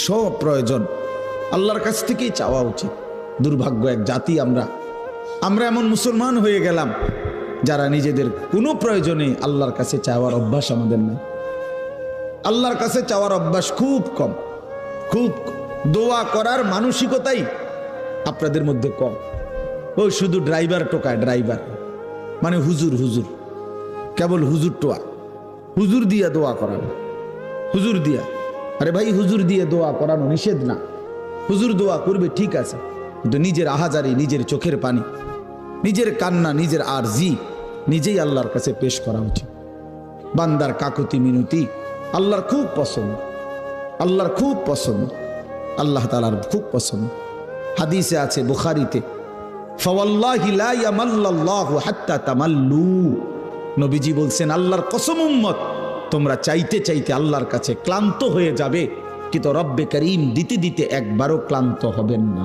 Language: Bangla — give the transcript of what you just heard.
সব প্রয়োজন আল্লাহর কাছ থেকেই চাওয়া উচিত। দুর্ভাগ্য এক জাতি আমরা এমন মুসলমান হয়ে গেলাম যারা নিজেদের কোনো প্রয়োজনে আল্লাহর কাছে চাওয়ার অভ্যাস আমাদের নাই। আল্লাহর কাছে চাওয়ার অভ্যাস খুব কম, খুব দোয়া করার মানসিকতাই আপনাদের মধ্যে কম। ওই শুধু ড্রাইভার টোকায়, ড্রাইভার মানে হুজুর, হুজুর কেবল হুজুর টোয়া, হুজুর দিয়া দোয়া করানো, হুজুর দিয়া। আরে ভাই, হুজুর দিয়ে দোয়া করানো নিষেধ না, হুজুর দোয়া করবে ঠিক আছে, কিন্তু নিজের আহাজারি, নিজের চোখের পানি, নিজের কান্না, নিজের আরজি নিজেই আল্লাহর কাছে পেশ করা উচিত। বান্দার কাকুতি মিনতি আল্লাহর খুব পছন্দ, আল্লাহর খুব পছন্দ, আল্লাহ তাআলার খুব পছন্দ। হাদিসে আছে বুখারীতে, ফাওয়াল্লাহি লা ইয়ামাল্লাল্লাহু হাত্তা তামাল্লু। নবীজি বলছেন, আল্লাহর কসম উম্মত, তোমরা চাইতে চাইতে আল্লাহর কাছে ক্লান্ত হয়ে যাবে, কিন্তু রব্বে করিম দিতে দিতে একবারও ক্লান্ত হবেন না।